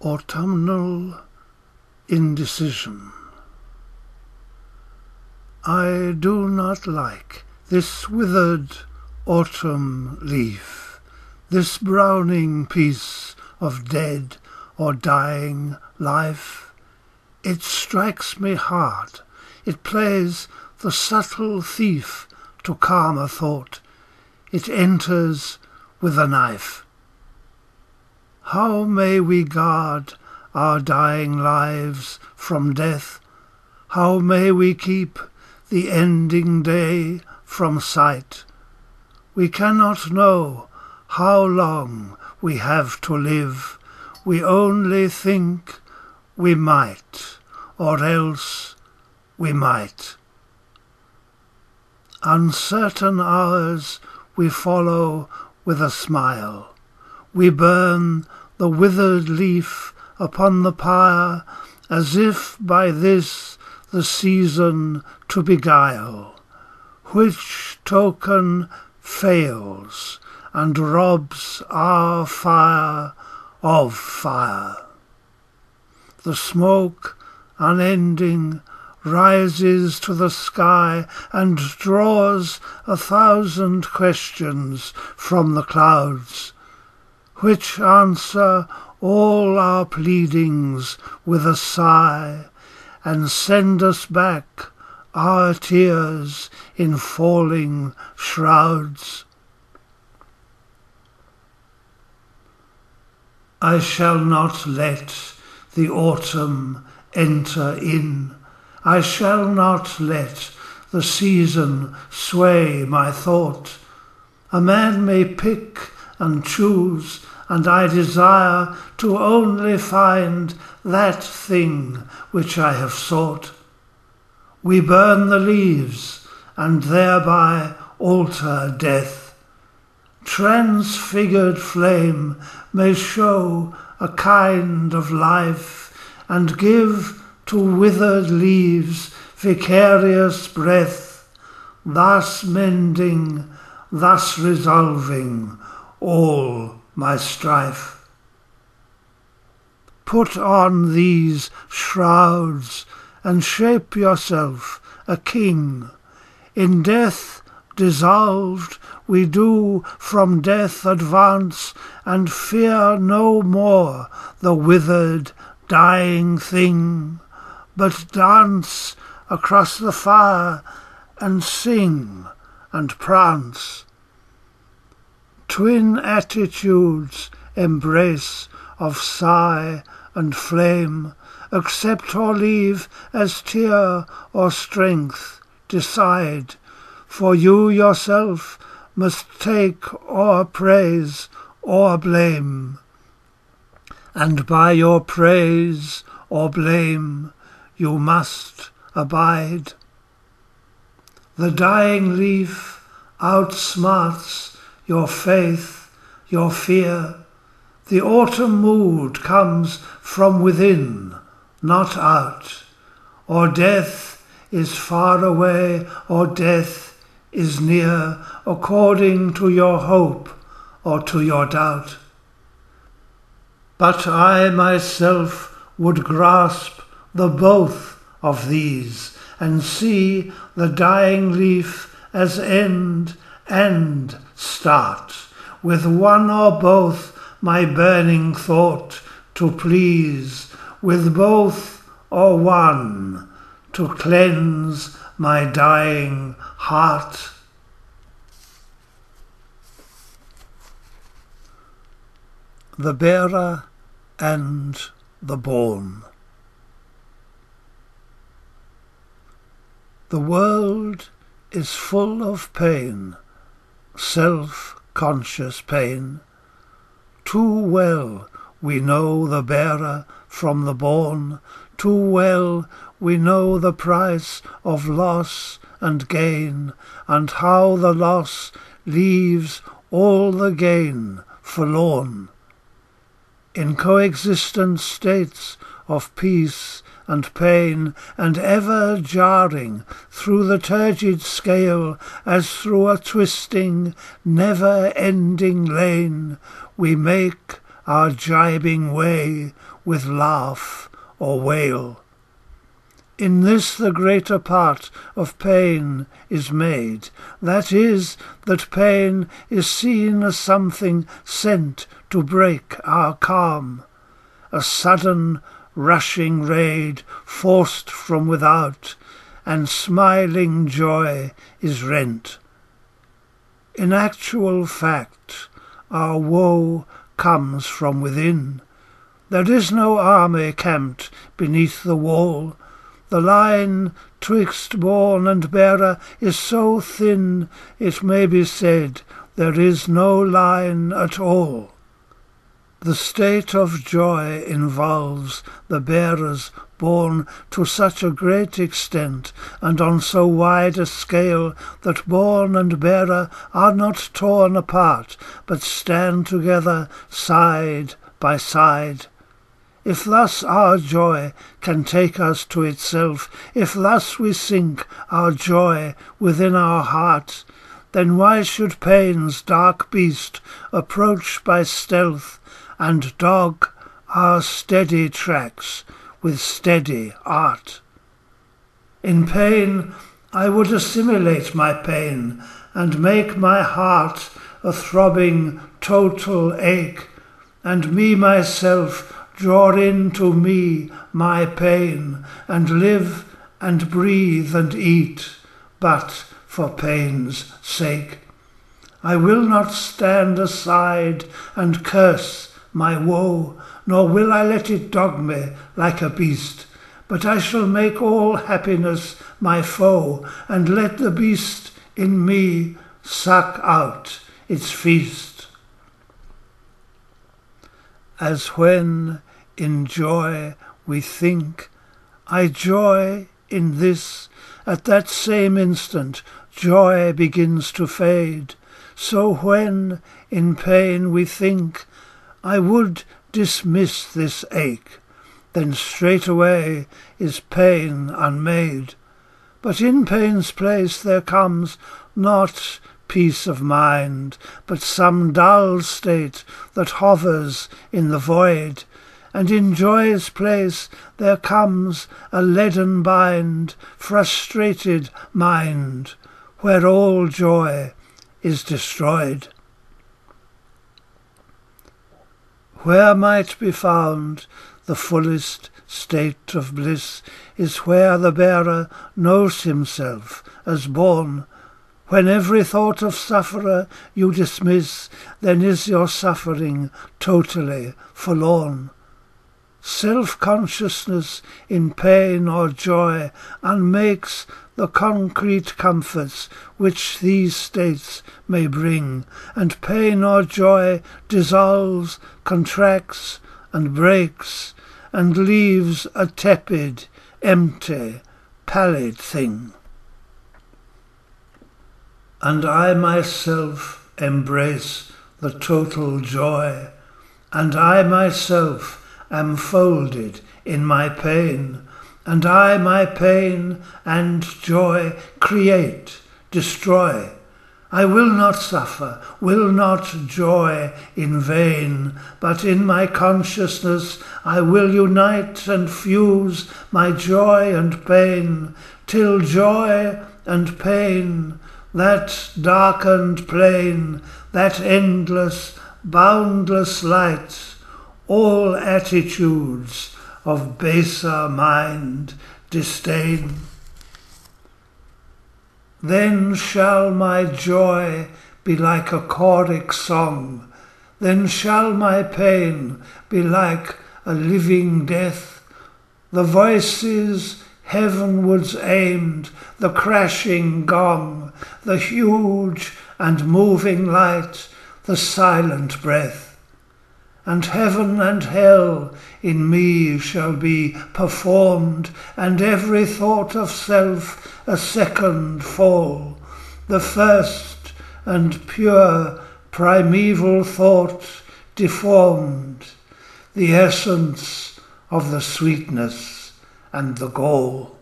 Autumnal Indecision. I do not like this withered autumn leaf, this browning piece of dead or dying life. It strikes me hard, it plays the subtle thief to calmer thought, it enters with a knife. How may we guard our dying lives from death? How may we keep the ending day from sight? We cannot know how long we have to live. We only think we might, or else we might. Uncertain hours we follow with a smile. We burn the withered leaf upon the pyre, as if by this the season to beguile, which token fails and robs our fire of fire. The smoke, unending, rises to the sky and draws 1,000 questions from the clouds, which answer all our pleadings with a sigh, and send us back our tears in falling shrouds. I shall not let the autumn enter in. I shall not let the season sway my thought. A man may pick and choose, and I desire to only find that thing which I have sought. We burn the leaves, and thereby alter death. Transfigured flame may show a kind of life, and give to withered leaves vicarious breath, thus mending, thus resolving all my strife. Put on these shrouds and shape yourself a king. In death dissolved we do from death advance, and fear no more the withered dying thing, but dance across the fire and sing and prance. Twin attitudes embrace of sigh and flame, accept or leave as tear or strength decide, for you yourself must take or praise or blame, and by your praise or blame you must abide. The dying leaf outsmarts your faith, your fear. The autumn mood comes from within, not out. Or death is far away, or death is near, according to your hope or to your doubt. But I myself would grasp the both of these, and see the dying leaf as end and start, with one or both my burning thought to please, with both or one to cleanse my dying heart. The bearer and the born. The world is full of pain, self-conscious pain. Too well we know the bearer from the born, too well we know the price of loss and gain, and how the loss leaves all the gain forlorn. In coexistent states of peace and pain, and ever jarring through the turgid scale, as through a twisting, never-ending lane, we make our gibing way with laugh or wail. In this the greater part of pain is made, that is, that pain is seen as something sent to break our calm, a sudden rushing raid forced from without, and smiling joy is rent. In actual fact, our woe comes from within. There is no army camped beneath the wall. The line twixt born and bearer is so thin, it may be said there is no line at all. The state of joy involves the bearers born to such a great extent and on so wide a scale that born and bearer are not torn apart, but stand together side by side. If thus our joy can take us to itself, if thus we sink our joy within our heart, then why should pain's dark beast approach by stealth and dog our steady tracks with steady art? In pain I would assimilate my pain and make my heart a throbbing total ache, and me myself draw into me my pain, and live and breathe and eat, but for pain's sake. I will not stand aside and curse my woe, nor will I let it dog me like a beast, but I shall make all happiness my foe, and let the beast in me suck out its feast. As when in joy we think, I joy in this, at that same instant joy begins to fade, so when in pain we think, I would dismiss this ache, then straightway is pain unmade. But in pain's place there comes not peace of mind, but some dull state that hovers in the void, and in joy's place there comes a leaden bind, frustrated mind, where all joy is destroyed. Where might be found the fullest state of bliss is where the bearer knows himself as born. When every thought of sufferer you dismiss, then is your suffering totally forlorn. Self-consciousness in pain or joy unmakes the concrete comforts which these states may bring, and pain or joy dissolves, contracts, and breaks, and leaves a tepid, empty, pallid thing. And I myself embrace the total joy, and I myself am folded in my pain, and I my pain and joy create, destroy. I will not suffer, will not joy in vain, but in my consciousness I will unite and fuse my joy and pain, till joy and pain, that darkened plain, that endless, boundless light, all attitudes of baser mind disdain. Then shall my joy be like a choric song, then shall my pain be like a living death, the voices heavenwards aimed, the crashing gong, the huge and moving light, the silent breath. And heaven and hell in me shall be performed, and every thought of self a second fall, the first and pure primeval thought deformed, the essence of the sweetness and the gall.